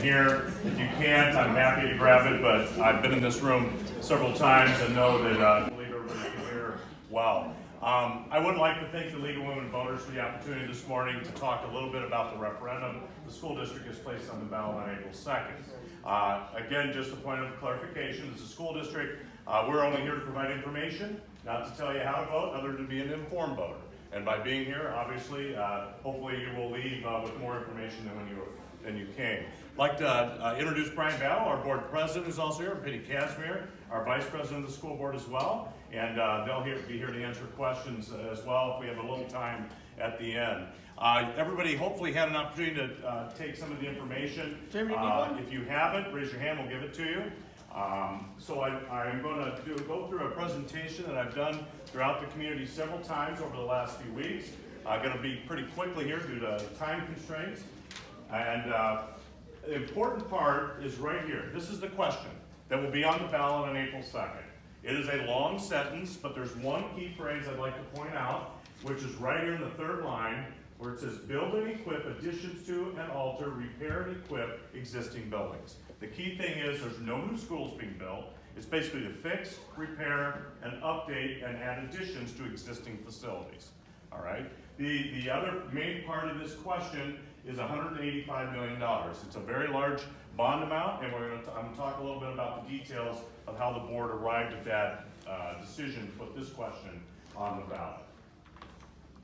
in here. If you can't, I'm happy to grab it, but I've been in this room several times and know that I believe everybody can hear well. I would like to thank the League of Women Voters for the opportunity this morning to talk a little bit about the referendum the school district has placed on the ballot on April 2nd. Again, just a point of clarification, as a school district, we're only here to provide information, not to tell you how to vote, other than to be an informed voter. And by being here, obviously, hopefully you will leave with more information than you came. I'd like to introduce Brian Battle, our board president, who's also here, and Penny Casimir, our vice president of the school board as well. And they'll be here to answer questions as well if we have a little time at the end. Everybody hopefully had an opportunity to take some of the information. If you haven't, raise your hand, we'll give it to you. So I'm going to go through a presentation that I've done throughout the community several times over the last few weeks. I'm going to be pretty quickly here due to time constraints. And the important part is right here. This is the question that will be on the ballot on April 2nd. It is a long sentence, but there's one key phrase I'd like to point out, which is right here in the third line, where it says, build and equip additions to and alter, repair and equip existing buildings. The key thing is there's no new schools being built. It's basically to fix, repair, and update and add additions to existing facilities. All right. The other main part of this question is $185 million. It's a very large bond amount, and I'm going to talk a little bit about the details of how the board arrived at that decision to put this question on the ballot.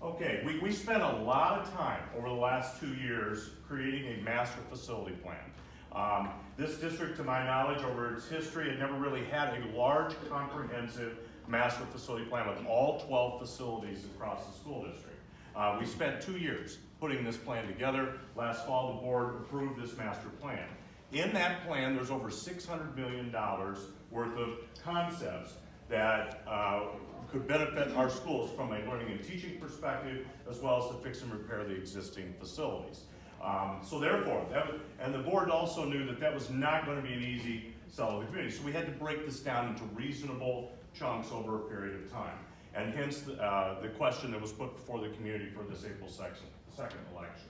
Okay, we spent a lot of time over the last 2 years creating a master facility plan. This district, to my knowledge, over its history, had never really had a large, comprehensive master facility plan with all 12 facilities across the school district. We spent 2 years putting this plan together. Last fall, the board approved this master plan. In that plan, there's over $600 million worth of concepts that could benefit our schools from a learning and teaching perspective, as well as to fix and repair the existing facilities. So therefore, and the board also knew that was not going to be an easy sell to the community. So we had to break this down into reasonable chunks over a period of time. And hence the question that was put before the community for this April 2nd election.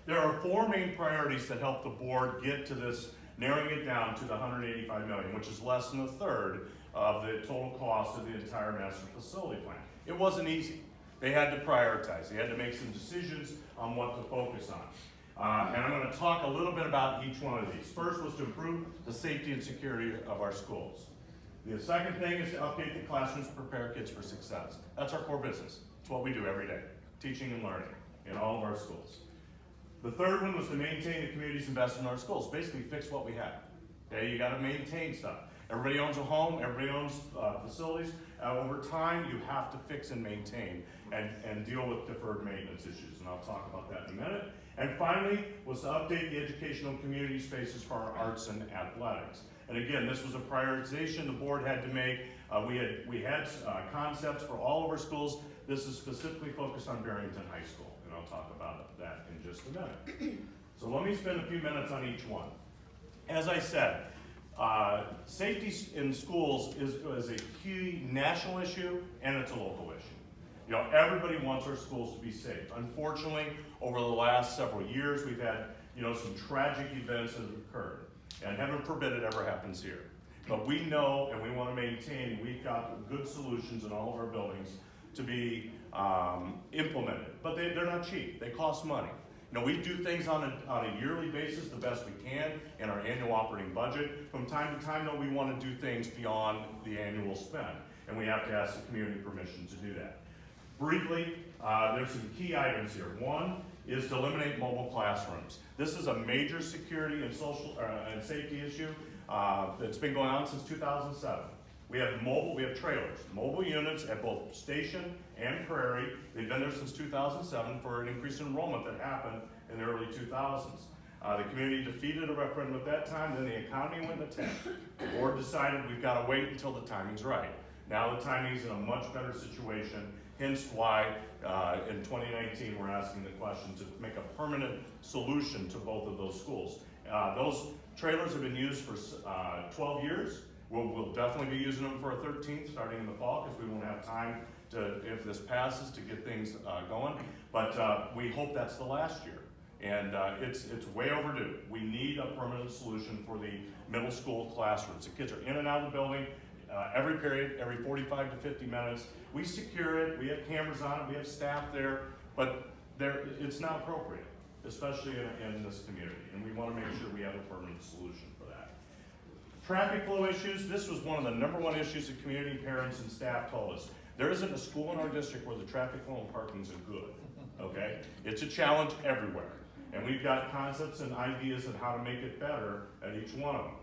There are 4 main priorities that help the board get to this, narrowing it down to the $185 million, which is less than a third of the total cost of the entire master facility plan. It wasn't easy. They had to prioritize. They had to make some decisions on what to focus on. And I'm going to talk a little bit about each one of these. First was to improve the safety and security of our schools. The second thing is to update the classrooms to prepare kids for success. That's our core business. It's what we do every day, teaching and learning in all of our schools. The third one was to maintain the community's investment in our schools, basically fix what we have. Okay, you got to maintain stuff. Everybody owns a home, everybody owns facilities. Over time, you have to fix and maintain and deal with deferred maintenance issues, and I'll talk about that in a minute. And finally, was to update the educational community spaces for our arts and athletics. And again, this was a prioritization the board had to make. We had concepts for all of our schools. This is specifically focused on Barrington High School, and I'll talk about that in just a minute. So let me spend a few minutes on each one. As I said, safety in schools is a key national issue, and it's a local issue. You know, everybody wants our schools to be safe. Unfortunately, over the last several years, we've had, some tragic events that have occurred. And heaven forbid it ever happens here. But we know, and we want to maintain, we've got good solutions in all of our buildings to be implemented. But they're not cheap. They cost money. We do things on a yearly basis the best we can in our annual operating budget. From time to time, though, we want to do things beyond the annual spend. And we have to ask the community permission to do that. Briefly, there's some key items here. One is to eliminate mobile classrooms. This is a major security and social and safety issue that's been going on since 2007. We have trailers, mobile units at both Station and Prairie. They've been there since 2007 for an increased enrollment that happened in the early 2000s. The community defeated a referendum at that time, then the economy went to 10. The board decided we've got to wait until the timing's right. Now the timing's in a much better situation, hence why in 2019 we're asking the question to make a permanent solution to both of those schools. Those trailers have been used for 12 years. We'll definitely be using them for a 13th starting in the fall because we won't have time to, if this passes, to get things going. But we hope that's the last year. And it's way overdue. We need a permanent solution for the middle school classrooms. The kids are in and out of the building every period, every 45 to 50 minutes. We secure it, we have cameras on it, we have staff there, but it's not appropriate, especially in this community. And we want to make sure we have a permanent solution for that. Traffic flow issues, this was one of the #1 issues that community parents and staff told us. There isn't a school in our district where the traffic flow and parking isn't good, okay? It's a challenge everywhere. And we've got concepts and ideas on how to make it better at each one of them.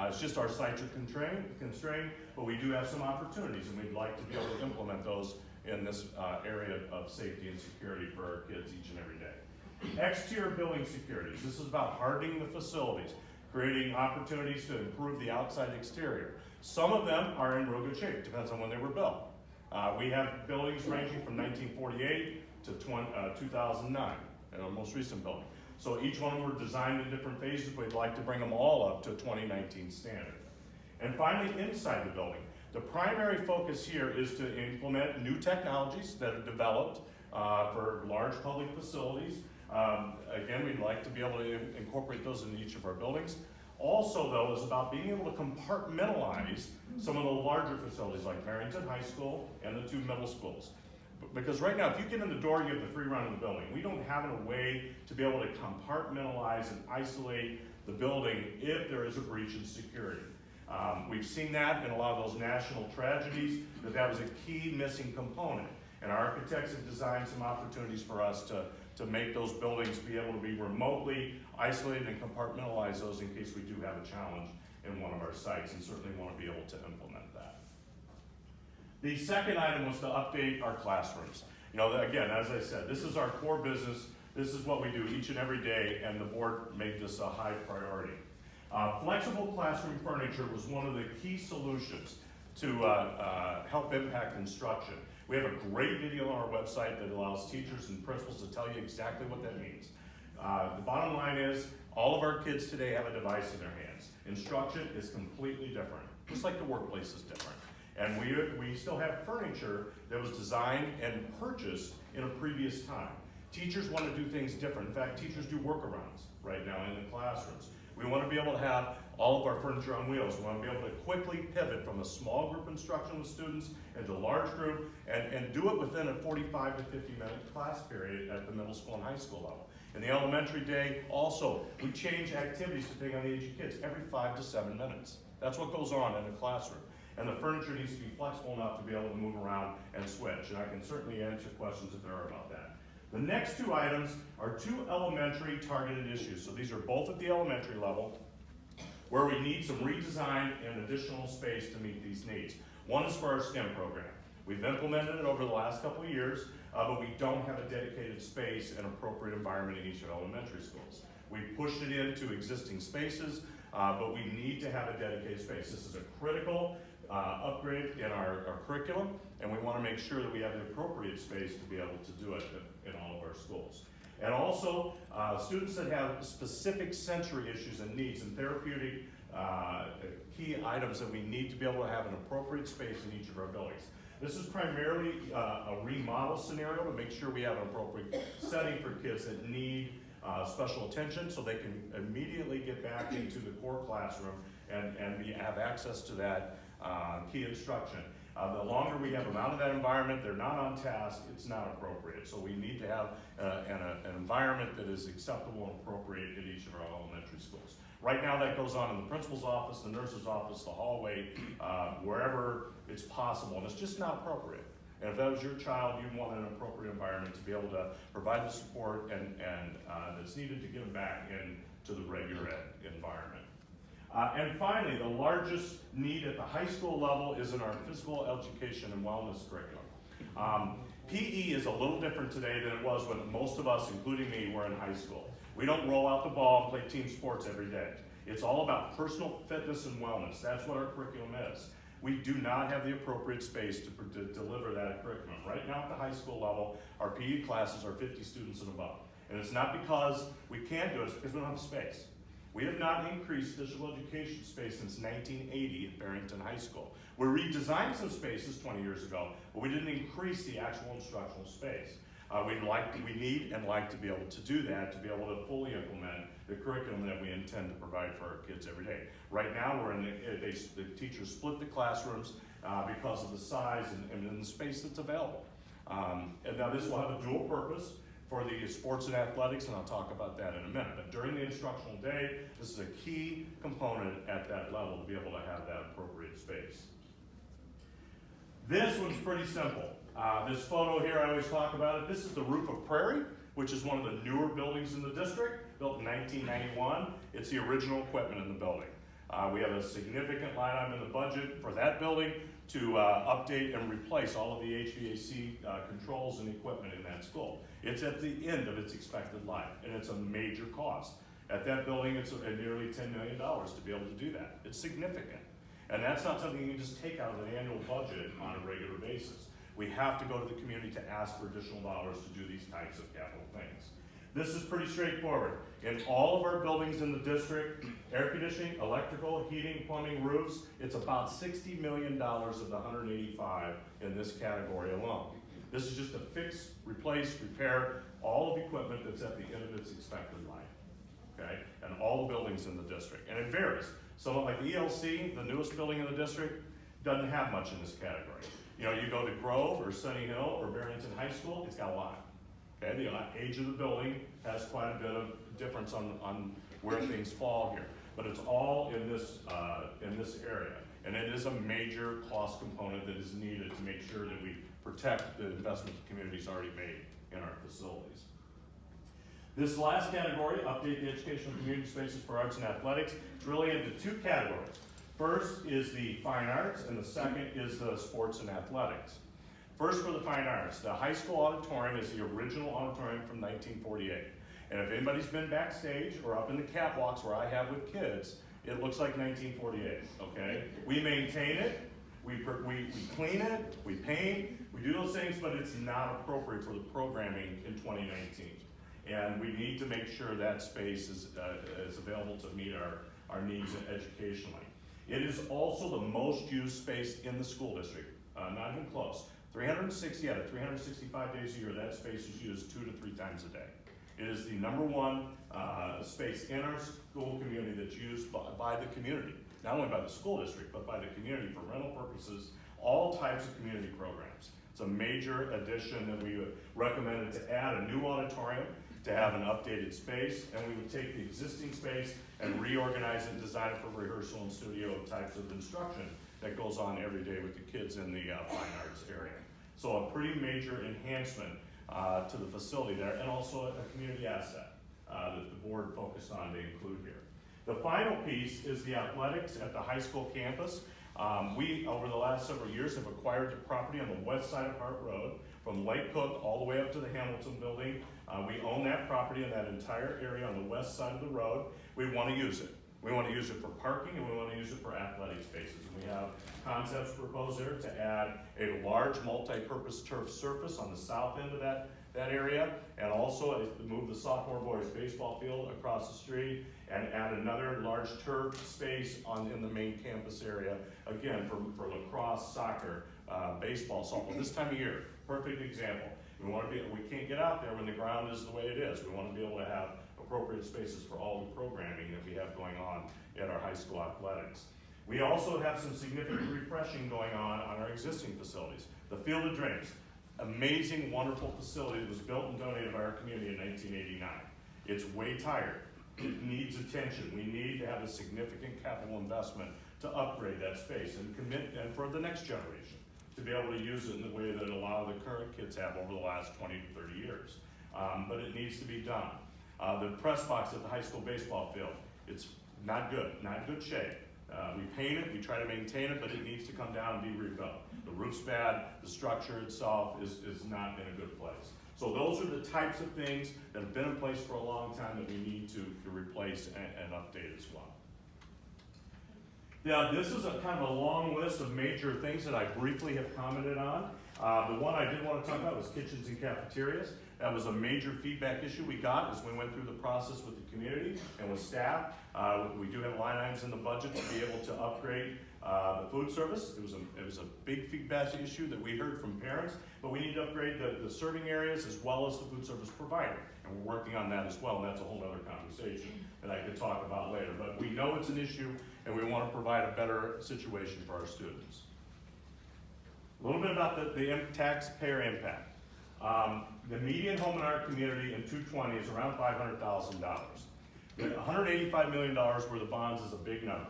It's just our sites are constrained, but we do have some opportunities, and we'd like to be able to implement those in this area of safety and security for our kids each and every day. Exterior building securities. This is about hardening the facilities, creating opportunities to improve the outside exterior. Some of them are in real good shape, depends on when they were built. We have buildings ranging from 1948 to 2009, in our most recent building. So each one were designed in different phases. We'd like to bring them all up to a 2019 standard. And finally, inside the building. The primary focus here is to implement new technologies that are developed for large public facilities. Again, we'd like to be able to incorporate those in each of our buildings. Also, though, is about being able to compartmentalize some of the larger facilities like Barrington High School and the 2 middle schools. Because right now, if you get in the door, you have the free run of the building. We don't have a way to be able to compartmentalize and isolate the building if there is a breach in security. We've seen that in a lot of those national tragedies, that was a key missing component. And our architects have designed some opportunities for us to make those buildings be able to be remotely isolated and compartmentalize those in case we do have a challenge in one of our sites, and certainly want to be able to implement that. The second item was to update our classrooms. You know, again, as I said, this is our core business. This is what we do each and every day, and the board made this a high priority. Flexible classroom furniture was one of the key solutions to help impact instruction. We have a great video on our website that allows teachers and principals to tell you exactly what that means. The bottom line is, all of our kids today have a device in their hands. Instruction is completely different, just like the workplace is different. And we still have furniture that was designed and purchased in a previous time. Teachers want to do things different. In fact, teachers do workarounds right now in the classrooms. We want to be able to have all of our furniture on wheels. We want to be able to quickly pivot from a small group instruction with students into a large group and do it within a 45 to 50 minute class period at the middle school and high school level. In the elementary day, also, we change activities depending on the age of kids every 5 to 7 minutes. That's what goes on in a classroom. And the furniture needs to be flexible enough to be able to move around and switch. And I can certainly answer questions if there are about that. The next 2 items are 2 elementary targeted issues. So these are both at the elementary level, where we need some redesign and additional space to meet these needs. One is for our STEM program. We've implemented it over the last couple of years, but we don't have a dedicated space and appropriate environment in each of our elementary schools. We've pushed it into existing spaces, but we need to have a dedicated space. This is a critical upgrade in our curriculum, and we want to make sure that we have the appropriate space to be able to do it in all of our schools. And also, students that have specific sensory issues and needs and therapeutic key items that we need to be able to have an appropriate space in each of our buildings. This is primarily a remodel scenario to make sure we have an appropriate setting for kids that need special attention so they can immediately get back into the core classroom and have access to that key instruction. The longer we have them out of that environment, they're not on task, it's not appropriate. So we need to have an environment that is acceptable and appropriate in each of our elementary schools. Right now that goes on in the principal's office, the nurse's office, the hallway, wherever it's possible, and it's just not appropriate. And if that was your child, you want an appropriate environment to be able to provide the support and that's needed to get them back into the regular ed environment. And finally, the largest need at the high school level is in our physical education and wellness curriculum. PE is a little different today than it was when most of us, including me, were in high school. We don't roll out the ball and play team sports every day. It's all about personal fitness and wellness. That's what our curriculum is. We do not have the appropriate space to deliver that curriculum. Right now at the high school level, our PE classes are 50 students and above. And it's not because we can't do it, it's because we don't have space. We have not increased physical education space since 1980 at Barrington High School. We redesigned some spaces 20 years ago, but we didn't increase the actual instructional space. We need and like to be able to do that, to be able to fully implement the curriculum that we intend to provide for our kids every day. Right now, the teachers split the classrooms because of the size and the space that's available. And now this will have a dual purpose for the sports and athletics, and I'll talk about that in a minute. But during the instructional day, this is a key component at that level to be able to have that appropriate space. This one's pretty simple. This photo here, I always talk about it. This is the roof of Prairie, which is one of the newer buildings in the district, built in 1991. It's the original equipment in the building. We have a significant line item in the budget for that building to update and replace all of the HVAC controls and equipment in that school. It's at the end of its expected life, and it's a major cost. At that building, it's nearly $10 million to be able to do that. It's significant. And that's not something you can just take out of an annual budget on a regular basis. We have to go to the community to ask for additional dollars to do these types of capital things. This is pretty straightforward. In all of our buildings in the district, air conditioning, electrical, heating, plumbing, roofs, it's about $60 million of the 185 in this category alone. This is just to fix, replace, repair all of the equipment that's at the end of its expected life, okay? And all the buildings in the district, and it varies. So like the ELC, the newest building in the district, doesn't have much in this category. You know, you go to Grove or Sunny Hill or Barrington High School, it's got a lot. Okay, the age of the building has quite a bit of difference on where things fall here. But it's all in this area. And it is a major cost component that is needed to make sure that we protect the investment the community's already made in our facilities. This last category, update the educational community spaces for arts and athletics, it's really into two categories. First is the fine arts, and the second is the sports and athletics. First, for the fine arts, the high school auditorium is the original auditorium from 1948. And if anybody's been backstage or up in the catwalks where I have with kids, it looks like 1948, okay? We maintain it, we clean it, we paint, we do those things, but it's not appropriate for the programming in 2019. And we need to make sure that space is available to meet our needs educationally. It is also the most used space in the school district, not even close. 360 out of 365 days a year, that space is used 2 to 3 times a day. It is the #1 space in our school community that's used by the community, not only by the school district, but by the community for rental purposes, all types of community programs. It's a major addition, and we recommended to add a new auditorium to have an updated space, and we would take the existing space and reorganize it and design it for rehearsal and studio types of instruction that goes on every day with the kids in the fine arts area. So a pretty major enhancement to the facility there, and also a community asset that the board focused on to include here. The final piece is the athletics at the high school campus. We, over the last several years, have acquired the property on the west side of Hart Road, from Lake Cook all the way up to the Hamilton building. We own that property in that entire area on the west side of the road. We want to use it. We want to use it for parking, and we want to use it for athletic spaces. And we have concepts proposed there to add a large multi-purpose turf surface on the south end of that area, and also move the sophomore boys baseball field across the street and add another large turf space in the main campus area, again, for lacrosse, soccer, baseball, softball. This time of year, perfect example. We can't get out there when the ground is the way it is. We want to be able to have appropriate spaces for all the programming that we have going on at our high school athletics. We also have some significant refreshing going on our existing facilities. The Field of Dreams, amazing, wonderful facility that was built and donated by our community in 1989. It's way tired. It needs attention. We need to have a significant capital investment to upgrade that space and for the next generation to be able to use it in the way that a lot of the current kids have over the last 20 to 30 years. But it needs to be done. The press box at the high school baseball field, it's not good, not in good shape. We paint it, we try to maintain it, but it needs to come down and be rebuilt. The roof's bad, the structure itself is not in a good place. So those are the types of things that have been in place for a long time that we need to replace and update as well. Now, this is a kind of a long list of major things that I briefly have commented on. The one I did want to talk about was kitchens and cafeterias. That was a major feedback issue we got as we went through the process with the community and with staff. We do have line items in the budget to be able to upgrade the food service. It was a big feedback issue that we heard from parents, but we need to upgrade the serving areas as well as the food service provider. And we're working on that as well, and that's a whole other conversation that I could talk about later. But we know it's an issue, and we want to provide a better situation for our students. A little bit about the taxpayer impact. The median home in our community in 220 is around $500,000. $185 million worth of bonds is a big number.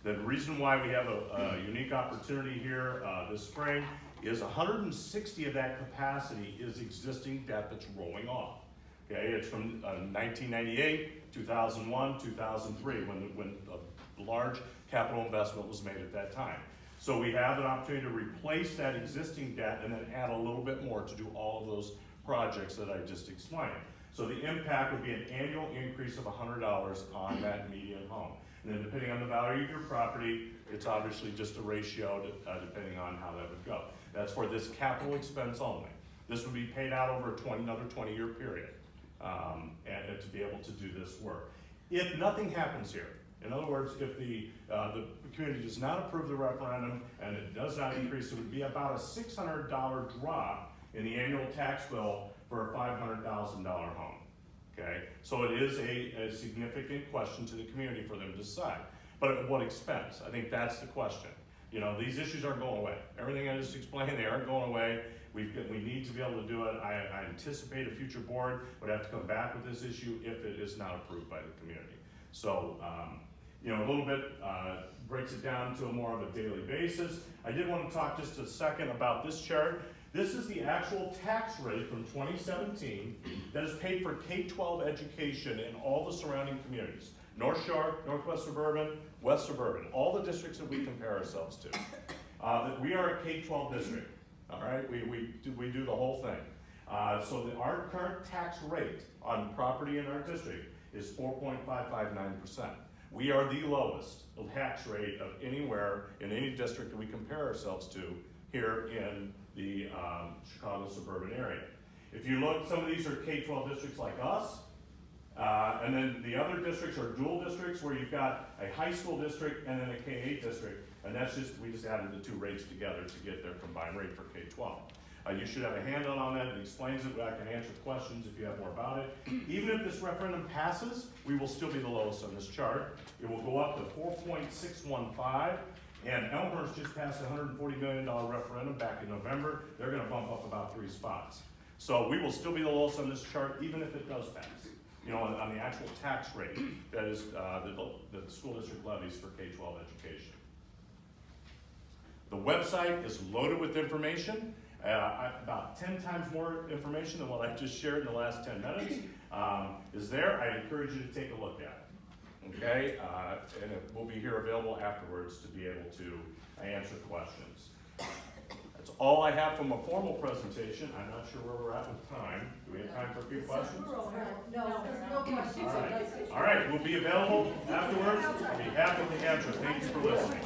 The reason why we have a unique opportunity here this spring is 160 of that capacity is existing debt that's rolling off. Okay, it's from 1998, 2001, 2003, when a large capital investment was made at that time. So we have an opportunity to replace that existing debt and then add a little bit more to do all of those projects that I just explained. So the impact would be an annual increase of $100 on that median home. And then depending on the value of your property, it's obviously just a ratio depending on how that would go. That's for this capital expense only. This would be paid out over another 20-year period and to be able to do this work. If nothing happens here, in other words, if the community does not approve the referendum and it does not increase, it would be about a $600 drop in the annual tax bill for a $500,000 home. Okay, so it is a significant question to the community for them to decide. But at what expense? I think that's the question. You know, these issues aren't going away. Everything I just explained, they aren't going away. We need to be able to do it. I anticipate a future board would have to come back with this issue if it is not approved by the community. So, you know, a little bit breaks it down to more of a daily basis. I did want to talk just a second about this chart. This is the actual tax rate from 2017 that is paid for K-12 education in all the surrounding communities. North Shore, Northwest Suburban, West Suburban, all the districts that we compare ourselves to. We are a K-12 district, all right? We do the whole thing. So our current tax rate on property in our district is 4.559%. We are the lowest tax rate of anywhere in any district that we compare ourselves to here in the Chicago suburban area. If you look, some of these are K-12 districts like us, and then the other districts are dual districts where you've got a high school district and then a K-8 district, and we just added the two rates together to get their combined rate for K-12. You should have a handout on that that explains it. I can answer questions if you have more about it. Even if this referendum passes, we will still be the lowest on this chart. It will go up to 4.615. And Elmhurst just passed a $140 million referendum back in November. They're going to bump up about 3 spots. So we will still be the lowest on this chart, even if it does pass. You know, on the actual tax rate that is the school district levies for K-12 education. The website is loaded with information. About 10 times more information than what I just shared in the last 10 minutes is there. I encourage you to take a look at it. Okay, and it will be here available afterwards to be able to answer questions. That's all I have from a formal presentation. I'm not sure where we're at with time. Do we have time for a few questions? No, there's no questions. All right, we'll be available afterwards. I'll be happy to answer. Thank you for listening.